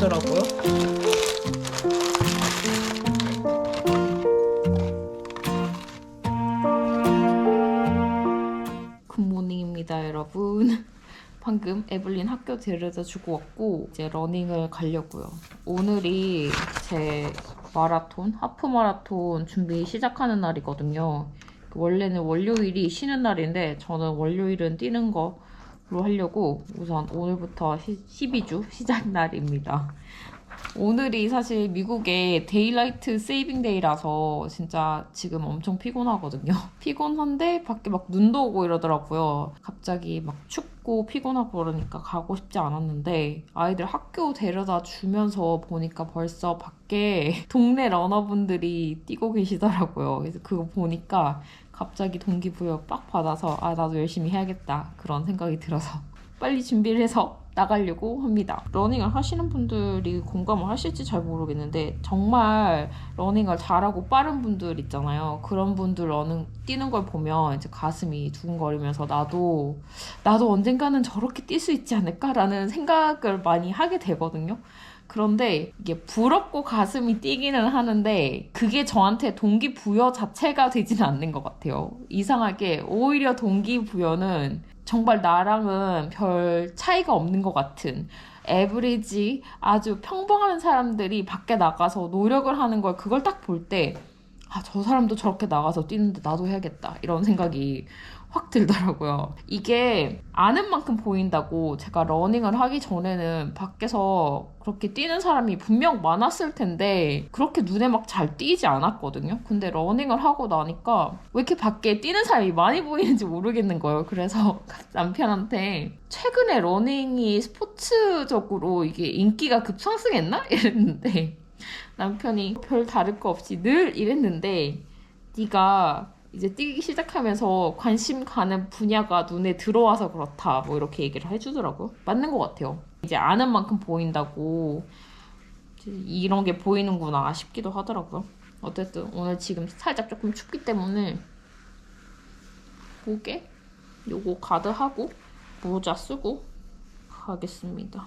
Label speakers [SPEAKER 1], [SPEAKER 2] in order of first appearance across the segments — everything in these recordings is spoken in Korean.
[SPEAKER 1] 해주더라고요. 굿모닝입니다, 여러분. 방금 에블린 학교 데려다 주고 왔고 이제 러닝을 가려고요. 오늘이 제 마라톤, 하프 마라톤 준비 시작하는 날이거든요. 원래는 월요일이 쉬는 날인데 저는 월요일은 뛰는 거로 하려고 우선 오늘부터 12주 시작 날입니다. 오늘이 사실 미국의 데일라이트 세이빙 데이라서 진짜 지금 엄청 피곤하거든요. 피곤한데 밖에 막 눈도 오고 이러더라고요. 갑자기 막 춥고 피곤하고 그러니까 가고 싶지 않았는데 아이들 학교 데려다 주면서 보니까 벌써 밖에 동네 러너분들이 뛰고 계시더라고요. 그래서 그거 보니까 갑자기 동기부여 빡 받아서 아 나도 열심히 해야겠다 그런 생각이 들어서 빨리 준비를 해서 나가려고 합니다. 러닝을 하시는 분들이 공감을 하실지 잘 모르겠는데 정말 러닝을 잘하고 빠른 분들 있잖아요. 그런 분들 러닝 뛰는 걸 보면 이제 가슴이 두근거리면서 나도 언젠가는 저렇게 뛸 수 있지 않을까라는 생각을 많이 하게 되거든요. 그런데 이게 부럽고 가슴이 뛰기는 하는데 그게 저한테 동기부여 자체가 되지는 않는 것 같아요. 이상하게 오히려 동기부여는 정말 나랑은 별 차이가 없는 것 같은 에브리지 아주 평범한 사람들이 밖에 나가서 노력을 하는 걸 그걸 딱 볼 때 아, 저 사람도 저렇게 나가서 뛰는데 나도 해야겠다 이런 생각이 확 들더라고요. 이게 아는 만큼 보인다고 제가 러닝을 하기 전에는 밖에서 그렇게 뛰는 사람이 분명 많았을 텐데 그렇게 눈에 막 잘 띄지 않았거든요. 근데 러닝을 하고 나니까 왜 이렇게 밖에 뛰는 사람이 많이 보이는지 모르겠는 거예요. 그래서 남편한테 최근에 러닝이 스포츠적으로 이게 인기가 급상승했나? 이랬는데 남편이 별 다를 거 없이 늘 이랬는데 네가 이제 뛰기 시작하면서 관심 가는 분야가 눈에 들어와서 그렇다 뭐 이렇게 얘기를 해주더라고요. 맞는 것 같아요. 이제 아는 만큼 보인다고 이런 게 보이는구나 싶기도 하더라고요. 어쨌든 오늘 지금 살짝 조금 춥기 때문에 목에 요거 가드하고 모자 쓰고 가겠습니다.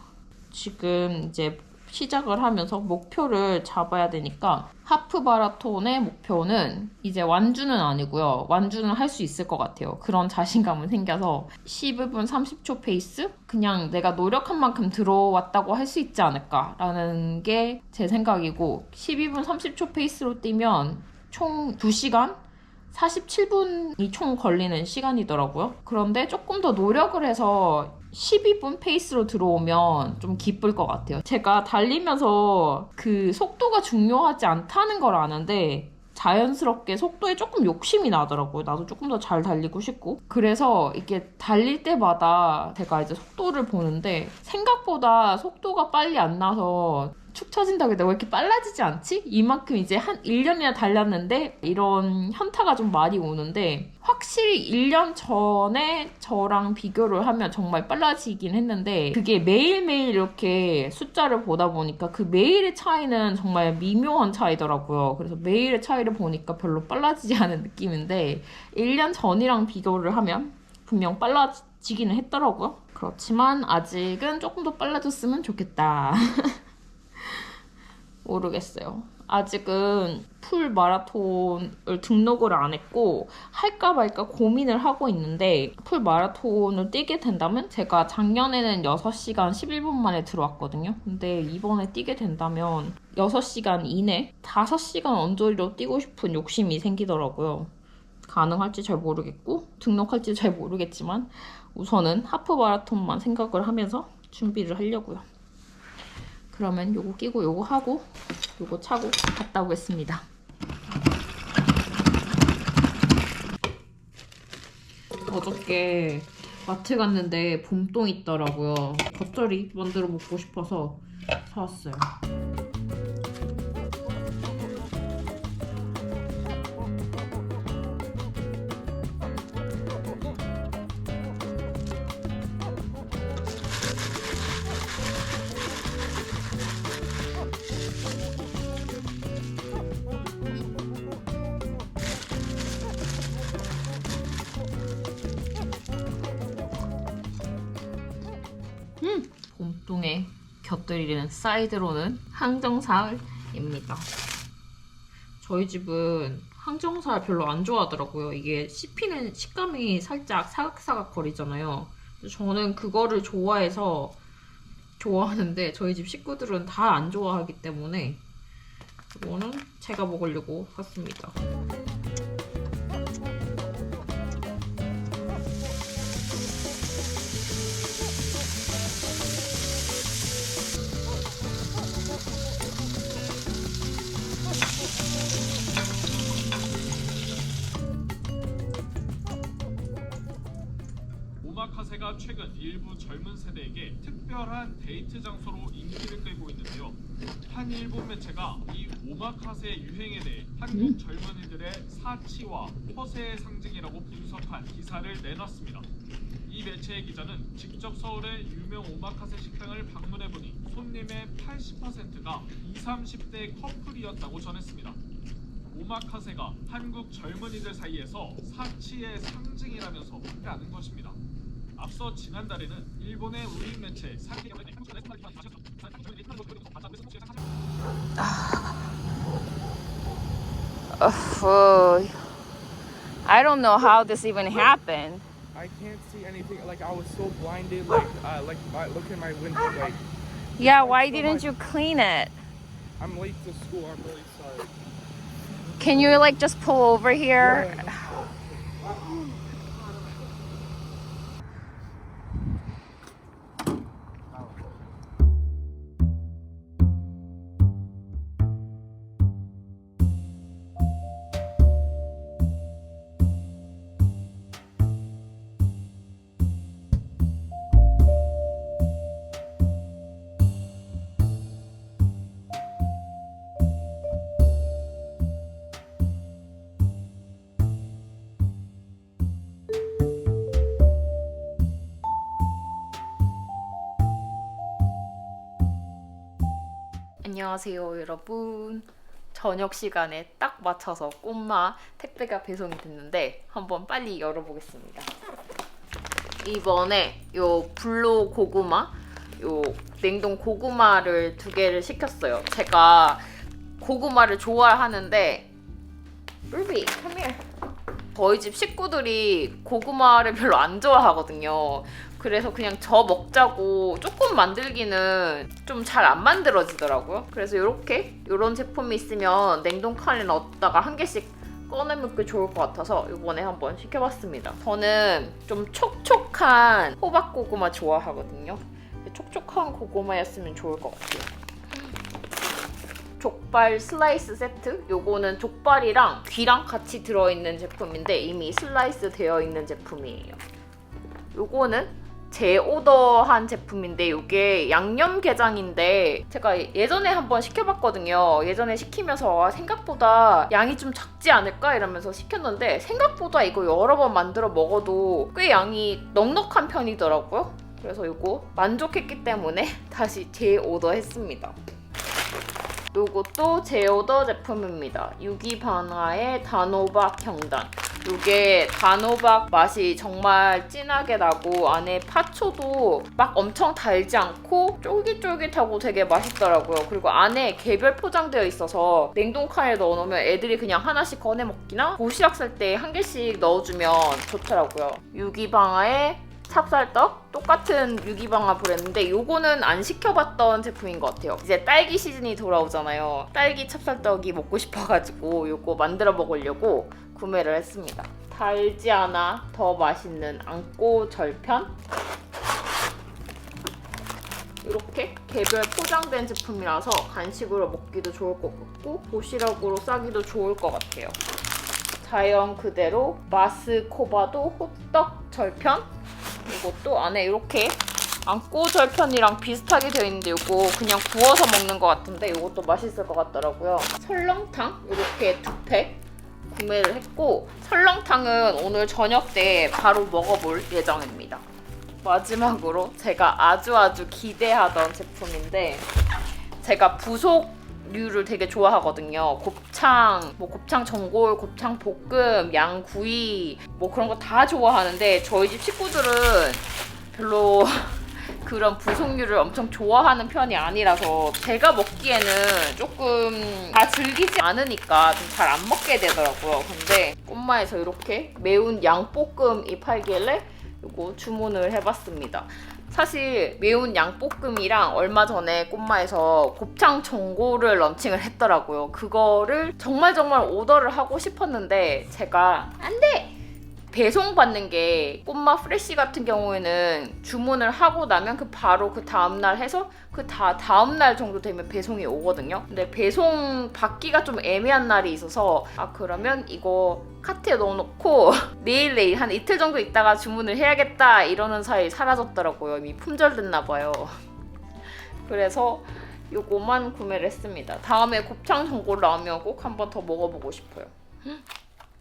[SPEAKER 1] 지금 이제 시작을 하면서 목표를 잡아야 되니까 하프 마라톤의 목표는 이제 완주는 아니고요. 완주는 할 수 있을 것 같아요. 그런 자신감은 생겨서 12분 30초 페이스? 그냥 내가 노력한 만큼 들어왔다고 할 수 있지 않을까라는 게 제 생각이고 12분 30초 페이스로 뛰면 총 2시간 47분이 총 걸리는 시간이더라고요. 그런데 조금 더 노력을 해서 12분 페이스로 들어오면 좀 기쁠 것 같아요. 제가 달리면서 그 속도가 중요하지 않다는 걸 아는데 자연스럽게 속도에 조금 욕심이 나더라고요. 나도 조금 더 잘 달리고 싶고. 그래서 이게 달릴 때마다 제가 이제 속도를 보는데 생각보다 속도가 빨리 안 나서 축 처진다고 내가 왜 이렇게 빨라지지 않지? 이만큼 이제 한 1년이나 달렸는데 이런 현타가 좀 많이 오는데 확실히 1년 전에 저랑 비교를 하면 정말 빨라지긴 했는데 그게 매일매일 이렇게 숫자를 보다 보니까 그 매일의 차이는 정말 미묘한 차이더라고요. 그래서 매일의 차이를 보니까 별로 빨라지지 않은 느낌인데 1년 전이랑 비교를 하면 분명 빨라지기는 했더라고요. 그렇지만 아직은 조금 더 빨라졌으면 좋겠다. 모르겠어요. 아직은 풀 마라톤을 등록을 안 했고 할까 말까 고민을 하고 있는데 풀 마라톤을 뛰게 된다면 제가 작년에는 6시간 11분 만에 들어왔거든요. 근데 이번에 뛰게 된다면 6시간 이내 5시간 언저리로 뛰고 싶은 욕심이 생기더라고요. 가능할지 잘 모르겠고 등록할지 잘 모르겠지만 우선은 하프 마라톤만 생각을 하면서 준비를 하려고요. 그러면 요거 끼고 요거 하고 요거 차고 갔다 오겠습니다. 어저께 마트 갔는데 봄동 있더라고요. 겉절이 만들어 먹고 싶어서 사왔어요. 봄동에 곁들이는 사이드로는 항정살입니다. 저희 집은 항정살 별로 안 좋아하더라고요. 이게 씹히는 식감이 살짝 사각사각 거리잖아요. 저는 그거를 좋아하는데 저희 집 식구들은 다 안 좋아하기 때문에 이거는 제가 먹으려고 샀습니다.
[SPEAKER 2] 오마카세가 최근 일부 젊은 세대에게 특별한 데이트 장소로 인기를 끌고 있는데요. 한 일본 매체가 이 오마카세 유행에 대해 한국 젊은이들의 사치와 허세의 상징이라고 분석한 기사를 내놨습니다. 이 매체의 기자는 직접 서울의 유명 오마카세 식당을 방문해보니 손님의 80%가 20, 30대 커플이었다고 전했습니다. 오마카세가 한국 젊은이들 사이에서 사치의 상징이라면서 아는 것입니다. 앞서 지난달에는 일본의 우익 매체
[SPEAKER 1] I don't know how this even happened.
[SPEAKER 3] I can't see anything. Like I was so blinded. Look at my window. Like
[SPEAKER 1] Yeah, why didn't you clean it?
[SPEAKER 3] I'm late to school. I'm really sorry.
[SPEAKER 1] Can you like just pull over here?
[SPEAKER 3] Yeah.
[SPEAKER 1] 안녕하세요 여러분. 저녁 시간에 딱 맞춰서 꼬마 택배가 배송이 됐는데 한번 빨리 열어보겠습니다. 이번에 요 블루 고구마, 요 냉동 고구마를 2개를 시켰어요. 제가 고구마를 좋아하는데 루비, come here. 저희 집 식구들이 고구마를 별로 안 좋아하거든요. 그래서 그냥 저 먹자고 조금 만들기는 좀 잘 안 만들어지더라고요. 그래서 이런 제품이 있으면 냉동 칸에 넣었다가 한 개씩 꺼내 먹기 좋을 것 같아서 이번에 한번 시켜봤습니다. 저는 좀 촉촉한 호박고구마 좋아하거든요. 촉촉한 고구마였으면 좋을 것 같아요. 족발 슬라이스 세트? 요거는 족발이랑 귀랑 같이 들어있는 제품인데 이미 슬라이스 되어 있는 제품이에요. 요거는 재오더한 제품인데 이게 양념게장인데 제가 예전에 한번 시켜봤거든요. 예전에 시키면서 생각보다 양이 좀 작지 않을까 이러면서 시켰는데 생각보다 이거 여러 번 만들어 먹어도 꽤 양이 넉넉한 편이더라고요. 그래서 이거 만족했기 때문에 다시 재오더했습니다. 요것도 재오더 제품입니다. 유기바나의 단호박 경단. 이게 단호박 맛이 정말 진하게 나고 안에 파초도 막 엄청 달지 않고 쫄깃쫄깃하고 되게 맛있더라고요. 그리고 안에 개별 포장되어 있어서 냉동칸에 넣어놓으면 애들이 그냥 하나씩 꺼내 먹기나 도시락 쌀 때 한 개씩 넣어주면 좋더라고요. 유기방아의 찹쌀떡 똑같은 유기방아 브랜드인데 요거는 안 시켜봤던 제품인 것 같아요. 이제 딸기 시즌이 돌아오잖아요. 딸기 찹쌀떡이 먹고 싶어가지고 요거 만들어 먹으려고 구매를 했습니다. 달지 않아 더 맛있는 안고 절편. 이렇게 개별 포장된 제품이라서 간식으로 먹기도 좋을 것 같고 도시락으로 싸기도 좋을 것 같아요. 자연 그대로 마스코바도 호떡 절편. 이것도 안에 이렇게 안고 절편이랑 비슷하게 되어 있는데 이거 그냥 구워서 먹는 것 같은데 이것도 맛있을 것 같더라고요. 설렁탕 이렇게 2팩 구매를 했고 설렁탕은 오늘 저녁 때 바로 먹어볼 예정입니다. 마지막으로 제가 아주 기대하던 제품인데 제가 부속류를 되게 좋아하거든요. 곱창, 곱창 전골, 곱창 볶음, 양구이 그런 거 다 좋아하는데 저희 집 식구들은 별로 그런 부속류를 엄청 좋아하는 편이 아니라서 제가 먹기에는 조금 다 즐기지 않으니까 좀 잘 안 먹게 되더라고요. 근데 꼬마에서 이렇게 매운 양볶음이 팔길래 이거 주문을 해봤습니다. 사실 매운 양볶음이랑 얼마 전에 꼬마에서 곱창 전골을 런칭을 했더라고요. 그거를 정말 오더를 하고 싶었는데 제가 안 돼! 배송받는 게 꼬마 프레쉬 같은 경우에는 주문을 하고 나면 바로 그 다음날 해서 다음날 정도 되면 배송이 오거든요. 근데 배송 받기가 좀 애매한 날이 있어서 그러면 이거 카트에 넣어놓고 내일 한 이틀 정도 있다가 주문을 해야겠다 이러는 사이 사라졌더라고요. 이미 품절됐나 봐요. 그래서 요거만 구매를 했습니다. 다음에 곱창 전골 나오면 꼭 한번 더 먹어보고 싶어요.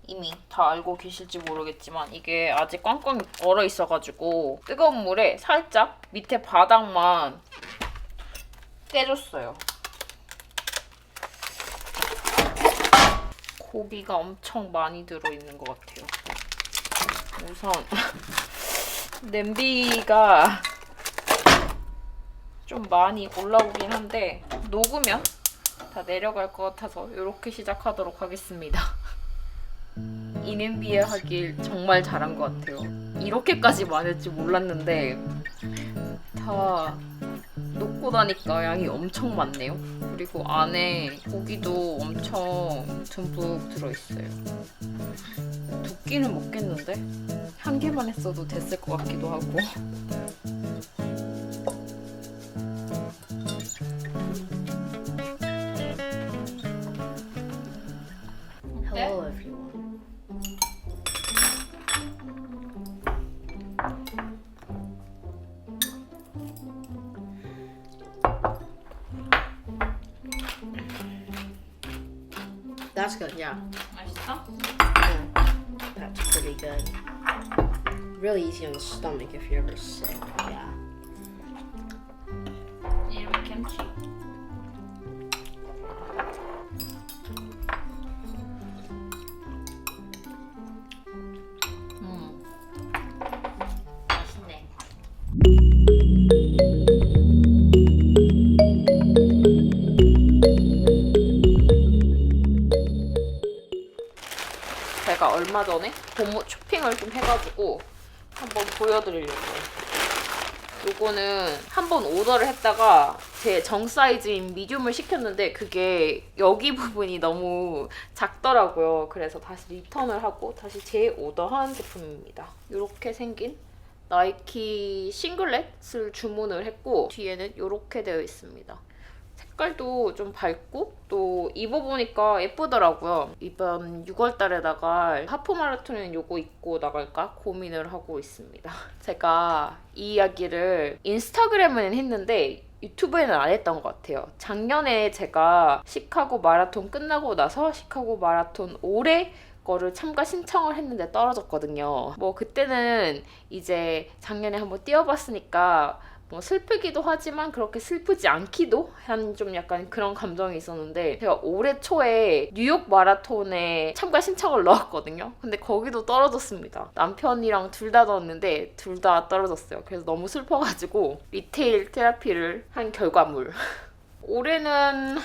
[SPEAKER 1] 이미 다 알고 계실지 모르겠지만 이게 아직 꽝꽝 얼어 있어가지고 뜨거운 물에 살짝 밑에 바닥만 떼줬어요. 고기가 엄청 많이 들어있는 것 같아요. 우선 냄비가 좀 많이 올라오긴 한데 녹으면 다 내려갈 것 같아서 이렇게 시작하도록 하겠습니다. 이 냄비에 하길 정말 잘한 것 같아요. 이렇게까지 많을 줄 몰랐는데 다 녹고 나니까 양이 엄청 많네요. 그리고 안에 고기도 엄청 듬뿍 들어있어요. 2끼는 먹겠는데? 1개만 했어도 됐을 것 같기도 하고.
[SPEAKER 4] Hello, everyone. That's good, yeah.
[SPEAKER 1] 맛있어?
[SPEAKER 4] Yeah, that's pretty good. Really easy on the stomach if you're ever sick, yeah.
[SPEAKER 1] 이름이 김치. 맛있네. 제가 얼마 전에 봄 쇼핑을 좀 해가지고 한번 보여드리려고요. 요거는 한번 오더를 했다가 제 정 사이즈인 미디움을 시켰는데 그게 여기 부분이 너무 작더라고요. 그래서 다시 리턴을 하고 다시 재오더한 제품입니다. 이렇게 생긴 나이키 싱글렛을 주문을 했고 뒤에는 이렇게 되어 있습니다. 색깔도 좀 밝고 또 입어보니까 예쁘더라고요. 이번 6월달에 나갈 하프 마라톤에는 요거 입고 나갈까 고민을 하고 있습니다. 제가 이 이야기를 인스타그램에는 했는데 유튜브에는 안 했던 것 같아요. 작년에 제가 시카고 마라톤 끝나고 나서 시카고 마라톤 올해 거를 참가 신청을 했는데 떨어졌거든요. 뭐 그때는 이제 작년에 한번 뛰어봤으니까 뭐 슬프기도 하지만 그렇게 슬프지 않기도 한 좀 약간 그런 감정이 있었는데 제가 올해 초에 뉴욕 마라톤에 참가 신청을 넣었거든요. 근데 거기도 떨어졌습니다. 남편이랑 둘 다 넣었는데 둘 다 떨어졌어요. 그래서 너무 슬퍼가지고 리테일 테라피를 한 결과물. 올해는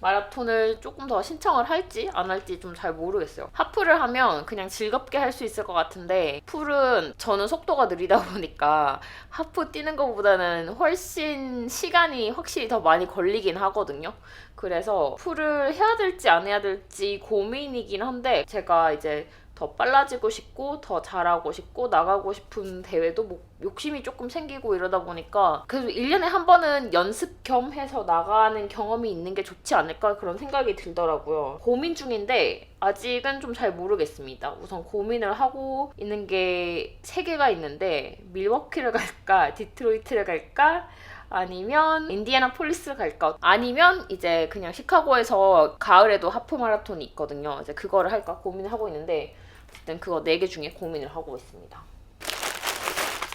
[SPEAKER 1] 마라톤을 조금 더 신청을 할지 안 할지 좀 잘 모르겠어요. 하프를 하면 그냥 즐겁게 할 수 있을 것 같은데 풀은 저는 속도가 느리다 보니까 하프 뛰는 것보다는 훨씬 시간이 확실히 더 많이 걸리긴 하거든요. 그래서 풀을 해야 될지 안 해야 될지 고민이긴 한데 제가 이제 더 빨라지고 싶고 더 잘하고 싶고 나가고 싶은 대회도 뭐 욕심이 조금 생기고 이러다 보니까 그래도 1년에 한 번은 연습 겸 해서 나가는 경험이 있는 게 좋지 않을까 그런 생각이 들더라고요. 고민 중인데 아직은 좀 잘 모르겠습니다. 우선 고민을 하고 있는 게 3개가 있는데 밀워키를 갈까 디트로이트를 갈까 아니면 인디애나폴리스 갈까 아니면 이제 그냥 시카고에서 가을에도 하프 마라톤이 있거든요. 이제 그거를 할까 고민을 하고 있는데 어쨌든 그거 4개 중에 고민을 하고 있습니다.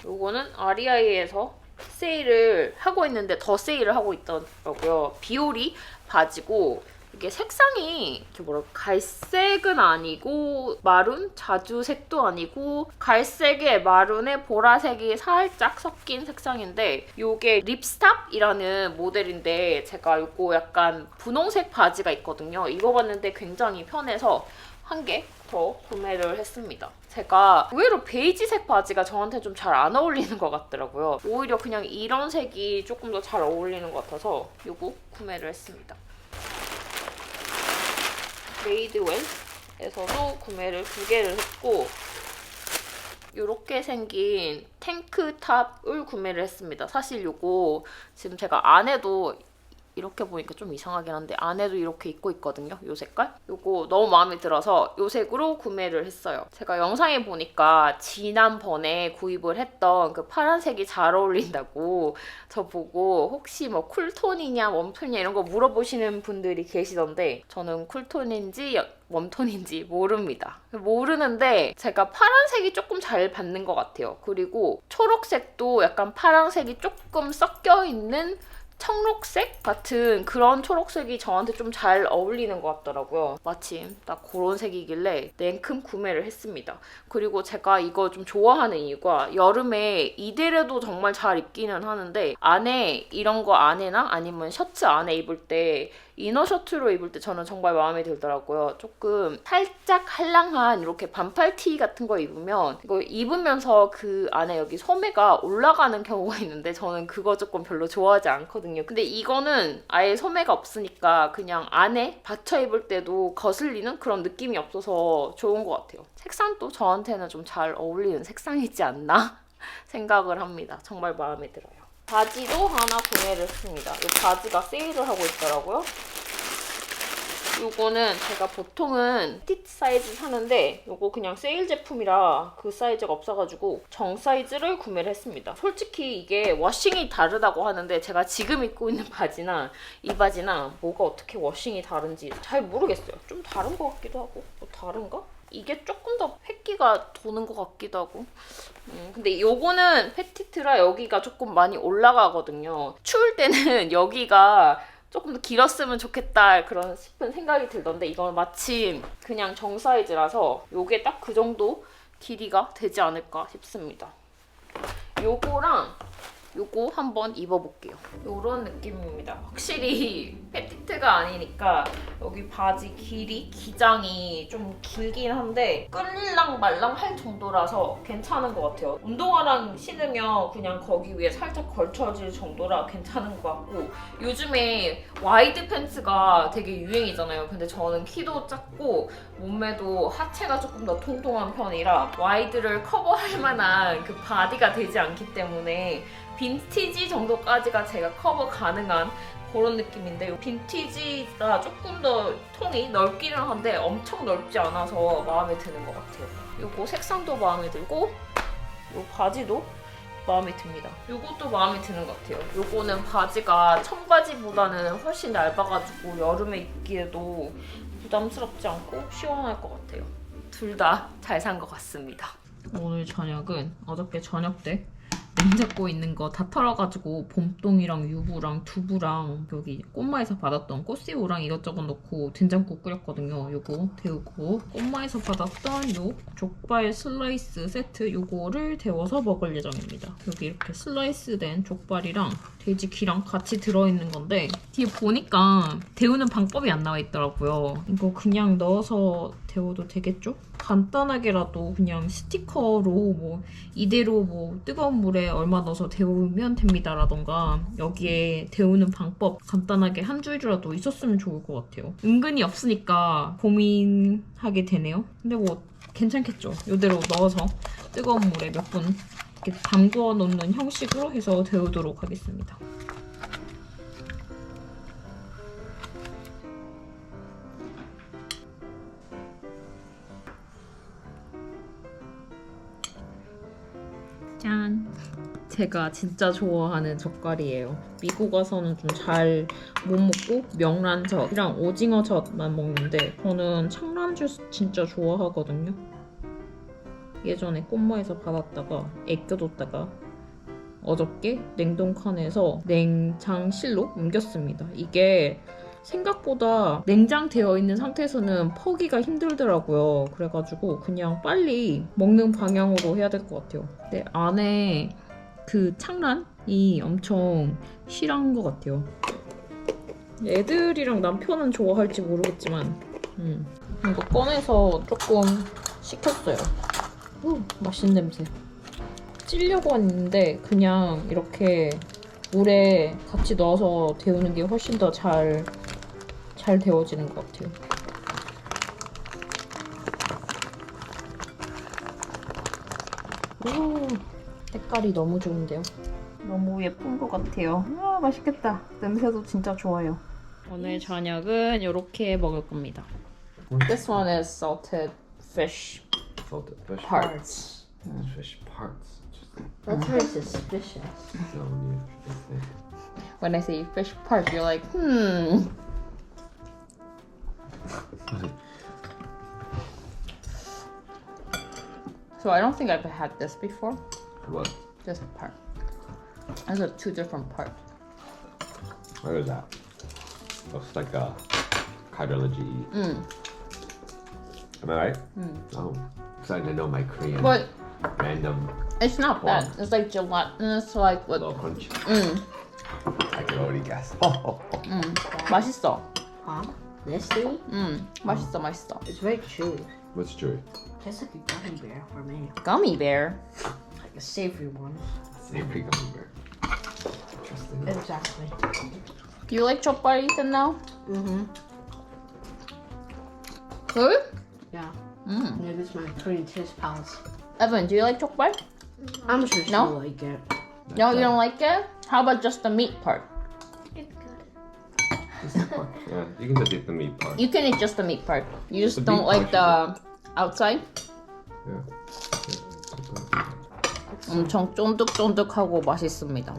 [SPEAKER 1] 요거는 REI에서 세일을 하고 있는데 더 세일을 하고 있더라고요. 비오리 바지고 이게 색상이 이렇게 뭐랄까 갈색은 아니고 마룬? 자주색도 아니고 갈색에 마룬에 보라색이 살짝 섞인 색상인데 이게 립스탑이라는 모델인데 제가 이거 약간 분홍색 바지가 있거든요. 입어봤는데 굉장히 편해서 한 개 더 구매를 했습니다. 제가 의외로 베이지색 바지가 저한테 좀 잘 안 어울리는 것 같더라고요. 오히려 그냥 이런 색이 조금 더 잘 어울리는 것 같아서 이거 구매를 했습니다. 메이드웰에서도 구매를 2개를 했고 이렇게 생긴 탱크탑을 구매를 했습니다. 사실 이거 지금 제가 안에도 이렇게 보니까 좀 이상하긴 한데 안에도 이렇게 입고 있거든요. 이 색깔? 이거 너무 마음에 들어서 이 색으로 구매를 했어요. 제가 영상에 보니까 지난번에 구입을 했던 그 파란색이 잘 어울린다고 저보고 혹시 뭐 쿨톤이냐 웜톤이냐 이런 거 물어보시는 분들이 계시던데 저는 쿨톤인지 웜톤인지 모릅니다. 모르는데 제가 파란색이 조금 잘 받는 것 같아요. 그리고 초록색도 약간 파란색이 조금 섞여있는 청록색 같은 그런 초록색이 저한테 좀 잘 어울리는 것 같더라고요. 마침 딱 그런 색이길래 냉큼 구매를 했습니다. 그리고 제가 이거 좀 좋아하는 이유가 여름에 이대로도 정말 잘 입기는 하는데 안에 이런 거 안에나 아니면 셔츠 안에 입을 때 이너 셔츠로 입을 때 저는 정말 마음에 들더라고요. 조금 살짝 할랑한 이렇게 반팔 티 같은 거 입으면 이거 입으면서 그 안에 여기 소매가 올라가는 경우가 있는데 저는 그거 조금 별로 좋아하지 않거든요. 근데 이거는 아예 소매가 없으니까 그냥 안에 받쳐 입을 때도 거슬리는 그런 느낌이 없어서 좋은 것 같아요. 색상도 저한테는 좀 잘 어울리는 색상이지 않나 생각을 합니다. 정말 마음에 들어요. 바지도 하나 구매를 했습니다. 이 바지가 세일을 하고 있더라고요. 요거는 제가 보통은 피티트 사이즈 사는데 요거 그냥 세일 제품이라 그 사이즈가 없어가지고 정 사이즈를 구매를 했습니다. 솔직히 이게 워싱이 다르다고 하는데 제가 지금 입고 있는 바지나 이 바지나 뭐가 어떻게 워싱이 다른지 잘 모르겠어요. 좀 다른 것 같기도 하고 뭐 다른가? 이게 조금 더 획기가 도는 것 같기도 하고 근데 요거는 페티트라 여기가 조금 많이 올라가거든요. 추울 때는 여기가 조금 더 길었으면 좋겠다 그런 싶은 생각이 들던데 이건 마침 그냥 정 사이즈라서 요게 딱 그 정도 길이가 되지 않을까 싶습니다. 요거랑 요거 한번 입어볼게요. 요런 느낌입니다. 확실히 페티트가 아니니까 여기 바지 길이, 기장이 좀 길긴 한데 끌릴랑 말랑 할 정도라서 괜찮은 것 같아요. 운동화랑 신으면 그냥 거기 위에 살짝 걸쳐질 정도라 괜찮은 것 같고 요즘에 와이드 팬츠가 되게 유행이잖아요. 근데 저는 키도 작고 몸매도 하체가 조금 더 통통한 편이라 와이드를 커버할 만한 그 바디가 되지 않기 때문에 빈티지 정도까지가 제가 커버 가능한 그런 느낌인데 빈티지가 조금 더 통이 넓기는 한데 엄청 넓지 않아서 마음에 드는 것 같아요. 요거 색상도 마음에 들고 요 바지도 마음에 듭니다. 요것도 마음에 드는 것 같아요. 요거는 바지가 청바지보다는 훨씬 얇아가지고 여름에 입기에도 부담스럽지 않고 시원할 것 같아요. 둘 다 잘 산 것 같습니다. 오늘 저녁은 어저께 저녁 때 냉장고에 있는 거 다 털어가지고 봄동이랑 유부랑 두부랑 여기 꽃마에서 받았던 꽃새우랑 이것저것 넣고 된장국 끓였거든요. 요거 데우고 꽃마에서 받았던 요 족발 슬라이스 세트 요거를 데워서 먹을 예정입니다. 여기 이렇게 슬라이스 된 족발이랑 돼지 귀랑 같이 들어있는 건데 뒤에 보니까 데우는 방법이 안 나와 있더라고요. 이거 그냥 넣어서 데워도 되겠죠? 간단하게라도 그냥 스티커로 뭐 이대로 뭐 뜨거운 물에 얼마 넣어서 데우면 됩니다 라던가 여기에 데우는 방법 간단하게 한 줄이라도 있었으면 좋을 것 같아요. 은근히 없으니까 고민하게 되네요. 근데 뭐 괜찮겠죠? 이대로 넣어서 뜨거운 물에 몇 분 이렇게 담궈 놓는 형식으로 해서 데우도록 하겠습니다. 짠! 제가 진짜 좋아하는 젓갈이에요. 미국 와서는 좀 잘 못 먹고 명란젓이랑 오징어젓만 먹는데 저는 창란젓 진짜 좋아하거든요. 예전에 꽃마에서 받았다가 애껴뒀다가 어저께 냉동칸에서 냉장실로 옮겼습니다. 이게 생각보다 냉장되어 있는 상태에서는 퍼기가 힘들더라고요. 그래가지고 그냥 빨리 먹는 방향으로 해야 될 것 같아요. 근데 안에 그 창란이 엄청 실한 것 같아요. 애들이랑 남편은 좋아할지 모르겠지만 이거 꺼내서 조금 식혔어요. 맛있는 냄새. 찌려고 했는데 그냥 이렇게 물에 같이 넣어서 데우는 게 훨씬 더 잘 데워지는 것 같아요. 오, 색깔이 너무 좋은데요? 너무 예쁜 것 같아요. 아, 맛있겠다. 냄새도 진짜 좋아요. 오늘 저녁은 이렇게 먹을 겁니다. This one is salted fish
[SPEAKER 5] Salted fish.
[SPEAKER 1] parts.
[SPEAKER 5] Fish parts.
[SPEAKER 4] That's very suspicious.
[SPEAKER 5] So interesting.
[SPEAKER 1] When I say fish parts, you're like, So I don't think I've had this before.
[SPEAKER 5] What?
[SPEAKER 1] This part. Those are two different parts.
[SPEAKER 5] Where is that? Looks like a cartilage. Am I right? Oh, starting to know my Korean
[SPEAKER 1] But
[SPEAKER 5] random
[SPEAKER 1] it's not bad.
[SPEAKER 5] Wow.
[SPEAKER 1] It's like gelatinous, like what?
[SPEAKER 5] little crunch.
[SPEAKER 1] 음,
[SPEAKER 5] I can already guess.
[SPEAKER 1] 맛있어.
[SPEAKER 4] Huh? This thing?
[SPEAKER 1] 맛있어, 맛있어.
[SPEAKER 4] It's very chewy.
[SPEAKER 5] What's true?
[SPEAKER 4] Tastes like a gummy bear for me.
[SPEAKER 1] Gummy bear.
[SPEAKER 4] Like a savory one.
[SPEAKER 5] Savory gummy bear. Interesting.
[SPEAKER 4] Exactly.
[SPEAKER 1] Do you like 족발, Ethan, now?
[SPEAKER 4] Mm-hmm.
[SPEAKER 1] Really?
[SPEAKER 4] Yeah.
[SPEAKER 1] Mm.
[SPEAKER 4] Maybe it's my Korean taste palace.
[SPEAKER 1] Evan, do you like 족발?
[SPEAKER 4] I'm sure
[SPEAKER 1] No?
[SPEAKER 4] she'll like it.
[SPEAKER 1] No, you don't like it? How about just the meat part?
[SPEAKER 5] Yeah, you can just eat the meat part.
[SPEAKER 1] You can eat just the meat part. You just
[SPEAKER 5] The
[SPEAKER 1] don't
[SPEAKER 5] meat
[SPEAKER 1] like
[SPEAKER 5] part
[SPEAKER 1] the outside?
[SPEAKER 5] Yeah.
[SPEAKER 1] 엄청 쫀득쫀득하고 맛있습니다.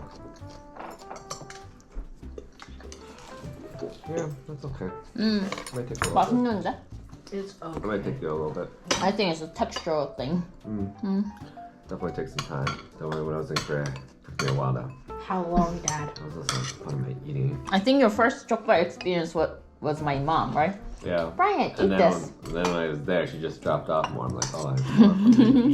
[SPEAKER 5] Yeah, that's okay. Might take a little bit.
[SPEAKER 1] 맛있는데?
[SPEAKER 4] It's
[SPEAKER 5] It
[SPEAKER 4] okay.
[SPEAKER 5] might take you a little bit.
[SPEAKER 1] I think it's a textural thing.
[SPEAKER 5] Definitely take some time. Definitely when I was in Korea, it took me a while though.
[SPEAKER 4] How long, Dad?
[SPEAKER 5] I was also part of my eating.
[SPEAKER 1] I think your first 족발 experience was my mom, right?
[SPEAKER 5] Yeah.
[SPEAKER 1] Brian, eat
[SPEAKER 5] And then,
[SPEAKER 1] this.
[SPEAKER 5] then when I was there, she just dropped off more. I'm like, oh, I have more.